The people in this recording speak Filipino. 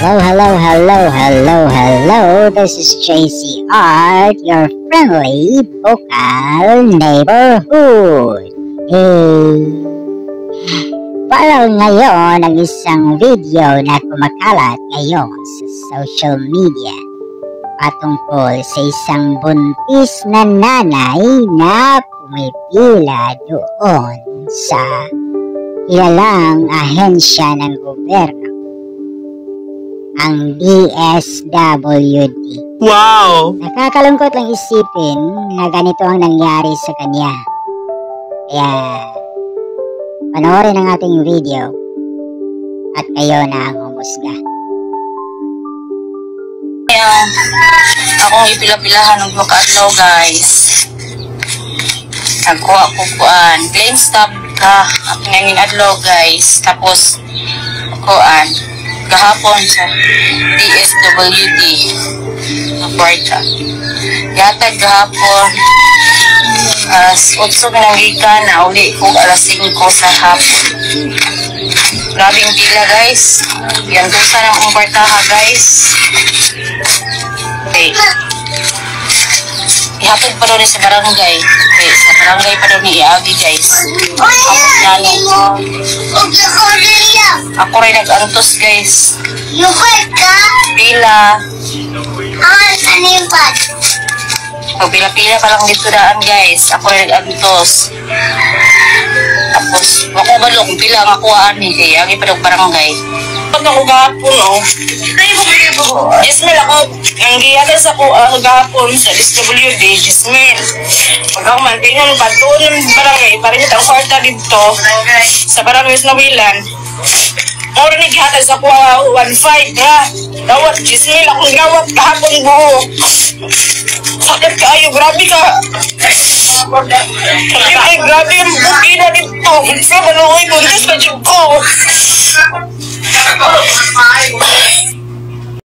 Hello. This is JC Art, your friendly vocal neighborhood. Hey! Follow ngayon ang isang video na kumakalat ngayon sa social media patungkol sa isang buntis na nanay na pumipila doon sa kilalang ahensya ng gobyerno, ang DSWD. Wow! Nakakalungkot lang isipin na ganito ang nangyari sa kanya. Kaya panoorin ang ating video at kayo na ang humusga. Kaya akong ipila-pilahan ng adlaw, guys. Nagkuha ko kuan plain stop ka ngayong adlaw, guys. Tapos kuan gahapon sa DSWD na kwarta. Yatag gahapon as 8 pinanggikan na uli ko alas 5 sa hapon. Grabing pila, guys. Yan dosa ng kong kwartaha, guys. Okay. Ihapag pa doon sa barangay. Okay, sa barangay pa doon iagi, guys. Ako rin nag-antos, guys. Pila. Pila-pila pa lang dito daan, guys. Ako rin nag-antos. Tapos, makubalo kung pila ang akuhaan ni kaya agi pa doon barangay. Pag ako gahapon, Ismail ako, ang giyatan sa gahapon sa DSWD, Ismail. Pag ako man, tingnan pa, doon ng barangay, parang ito ang kwarta dito, sa barangay sa Nawilan. Mura ni giyatan sa 1.5, ha? Gawat, Ismail, akong gawat, kahapon buo. Sakit ka, ayo, grabe ka. Ay, grabe yung bukina dito. Isa, maluoy ko, Diyos ka dyan ko.